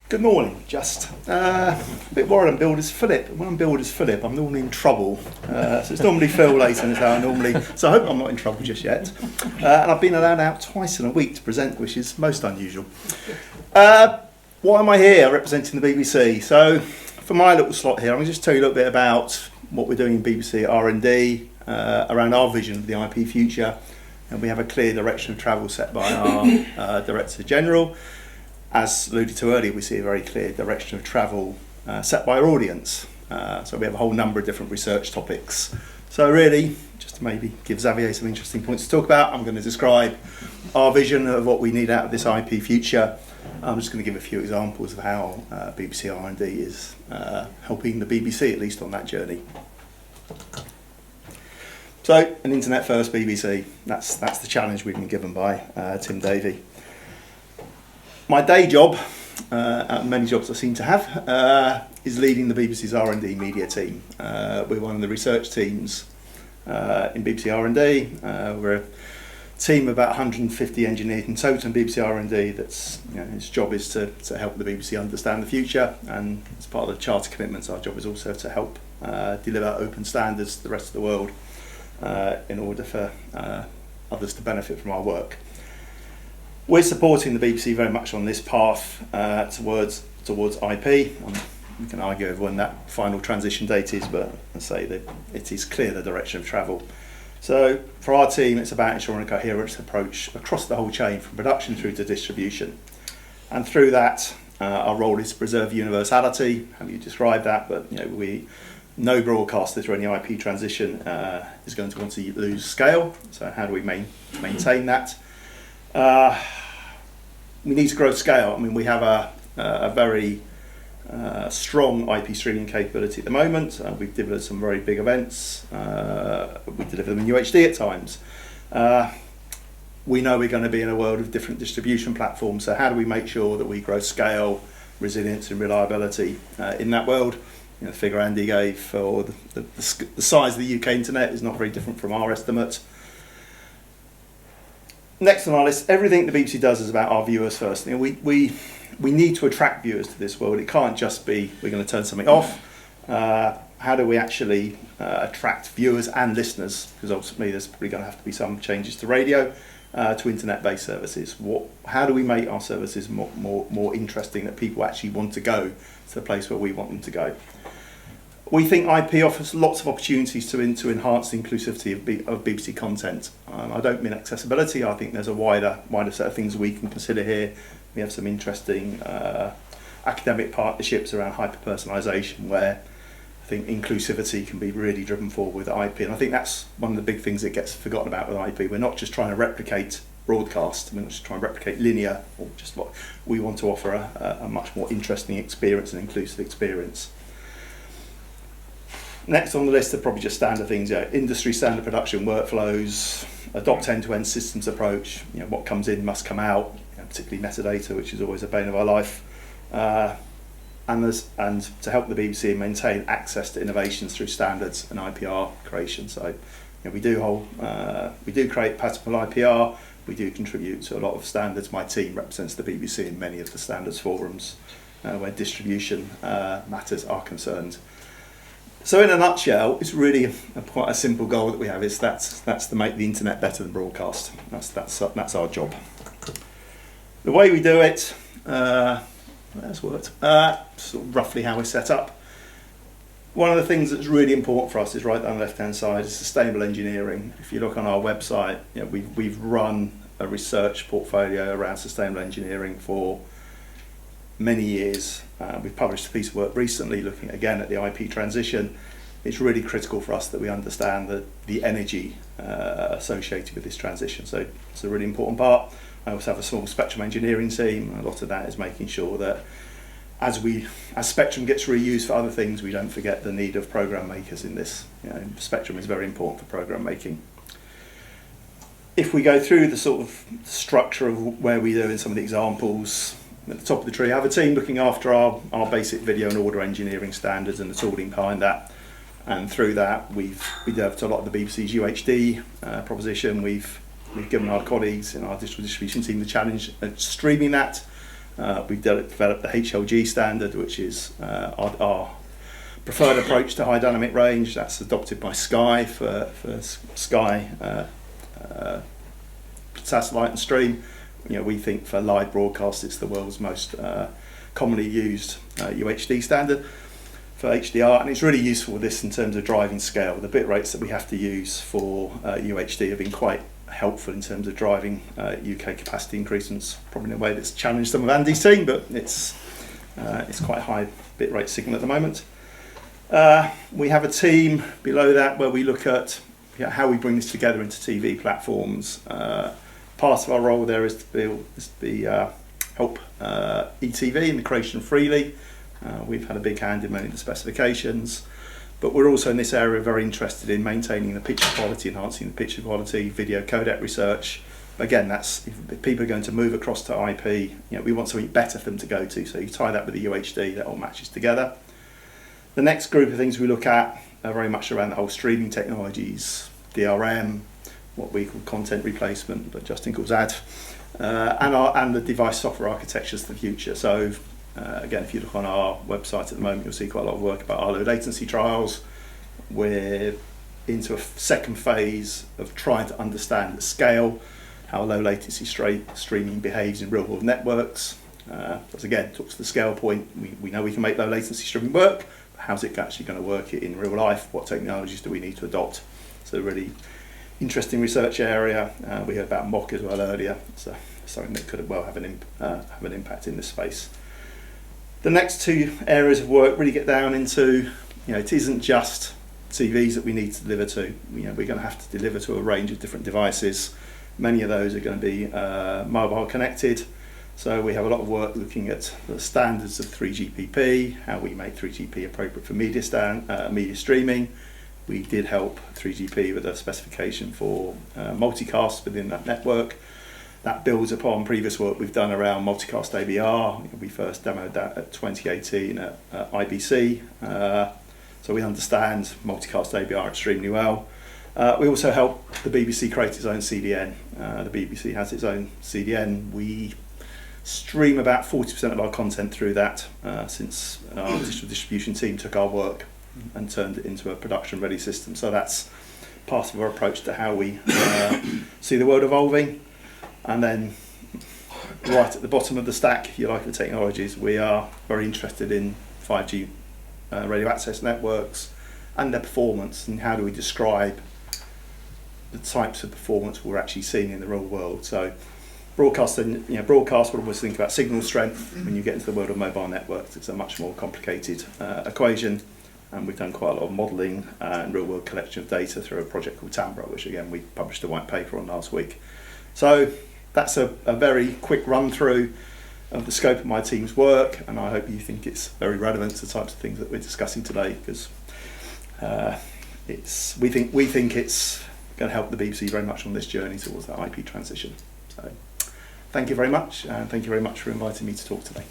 Good morning, just. A bit worried I'm billed as Philip. When I'm billed as Philip, I'm normally in trouble. So it's normally Phil Layton is how I normally... So I hope I'm not in trouble just yet. And I've been allowed out twice in a week to present, which is most unusual. Why am I here representing the BBC? So for my little slot here, I'm going to just tell you a little bit about what we're doing in BBC R&D around our vision of the IP future. And we have a clear direction of travel set by our Director General. As alluded to earlier, we see a very clear direction of travel set by our audience. So we have a whole number of different research topics. So really, just to maybe give Xavier some interesting points to talk about, I'm going to describe our vision of what we need out of this IP future. I'm just going to give a few examples of how BBC R&D is helping the BBC, at least on that journey. So, an internet first BBC, that's the challenge we've been given by Tim Davey. My day job, many jobs I seem to have, is leading the BBC's R&D media team. We're one of the research teams in BBC R&D. We're a team of about 150 engineers in total in BBC R&D. That's, its job is to help the BBC understand the future, and as part of the Charter commitments, our job is also to help deliver open standards to the rest of the world in order for others to benefit from our work. We're supporting the BBC very much on this path towards IP. We can argue over when that final transition date is, but I say that it is clear the direction of travel. So for our team, it's about ensuring a coherent approach across the whole chain, from production through to distribution. And through that, our role is to preserve universality. How do you describe that? But no broadcaster through any IP transition is going to want to lose scale. So how do we maintain that? We need to grow scale. I mean, we have a very strong IP streaming capability at the moment. We've delivered some very big events. We deliver them in UHD at times. We know we're going to be in a world of different distribution platforms. So how do we make sure that we grow scale, resilience and reliability in that world? The figure Andy gave for the size of the UK internet is not very different from our estimate. Next on our list, everything the BBC does is about our viewers first. We need to attract viewers to this world. It can't just be we're going to turn something off. How do we actually attract viewers and listeners? Because ultimately there's probably going to have to be some changes to radio, to internet-based services. How do we make our services more interesting, that people actually want to go to the place where we want them to go? We think IP offers lots of opportunities to enhance the inclusivity of BBC content. I don't mean accessibility. I think there's a wider set of things we can consider here. We have some interesting academic partnerships around hyper-personalisation, where I think inclusivity can be really driven forward with IP. And I think that's one of the big things that gets forgotten about with IP. We're not just trying to replicate broadcast. We're not just trying to replicate linear, or just what we want to offer a much more interesting experience, and inclusive experience. Next on the list are probably just standard things, industry standard production workflows, adopt end-to-end systems approach, what comes in must come out, particularly metadata, which is always a bane of our life, and to help the BBC maintain access to innovations through standards and IPR creation. So we do create patentable IPR, we do contribute to a lot of standards. My team represents the BBC in many of the standards forums where distribution matters are concerned. So in a nutshell, it's really quite a simple goal that we have. That's to make the internet better than broadcast. That's our job. The way we do it, that's worked. Sort of roughly how we're set up. One of the things that's really important for us is right down the left-hand side is sustainable engineering. If you look on our website, we've run a research portfolio around sustainable engineering for many years. We've published a piece of work recently looking again at the IP transition. It's really critical for us that we understand the energy associated with this transition. So it's a really important part. I also have a small spectrum engineering team. A lot of that is making sure that as spectrum gets reused for other things, we don't forget the need of program makers in this. Spectrum is very important for program making. If we go through the sort of structure of where we do in some of the examples, at the top of the tree, I have a team looking after our basic video and audio engineering standards and the tooling behind that. And through that, we've developed a lot of the BBC's UHD proposition. We've given our colleagues in our digital distribution team the challenge of streaming that We've developed the HLG standard, which is our preferred approach to high dynamic range. That's adopted by Sky for Sky satellite and stream. We think for live broadcast it's the world's most commonly used UHD standard for HDR, and it's really useful with this in terms of driving scale. The bit rates that we have to use for UHD have been quite helpful in terms of driving UK capacity increasements, probably in a way that's challenged some of Andy's team, but it's quite a high bit rate signal at the moment. We have a team below that where we look at how we bring this together into TV platforms. Part of our role there is to help ETV in the creation of Freely. We've had a big hand in many of the specifications, but we're also in this area very interested in maintaining the picture quality, enhancing the picture quality, video codec research. Again, that's if people are going to move across to IP, we want something better for them to go to, so you tie that with the UHD, that all matches together. The next group of things we look at are very much around the whole streaming technologies, DRM, what we call content replacement, but Justin calls ad, and the device software architectures for the future. So again, if you look on our website at the moment, you'll see quite a lot of work about our low latency trials. We're into a second phase of trying to understand at scale how low latency streaming behaves in real world networks. Because again, talks to the scale point, we know we can make low latency streaming work, but how's it actually going to work it in real life? What technologies do we need to adopt? So really interesting research area. We heard about MOC as well earlier, so something that could well have an impact in this space. The next two areas of work really get down into, it isn't just TVs that we need to deliver to. We're going to have to deliver to a range of different devices. Many of those are going to be mobile connected. So we have a lot of work looking at the standards of 3GPP, how we make 3GP appropriate for media streaming. We did help 3GP with a specification for multicast within that network. That builds upon previous work we've done around multicast ABR. We first demoed that at 2018 at IBC. So we understand multicast ABR extremely well. We also help the BBC create its own CDN. The BBC has its own CDN. We stream about 40% of our content through that since our distribution team took our work and turned it into a production ready system. So that's part of our approach to how we see the world evolving. And then right at the bottom of the stack, if you like, the technologies, we are very interested in 5G radio access networks and their performance, and how do we describe the types of performance we're actually seeing in the real world. So broadcast will always think about signal strength. When you get into the world of mobile networks, it's a much more complicated equation, and we've done quite a lot of modelling and real world collection of data through a project called Tambra, which again we published a white paper on last week. So that's a very quick run through of the scope of my team's work, and I hope you think it's very relevant to the types of things that we're discussing today, because we think it's going to help the BBC very much on this journey towards that IP transition. So thank you very much, and thank you very much for inviting me to talk today.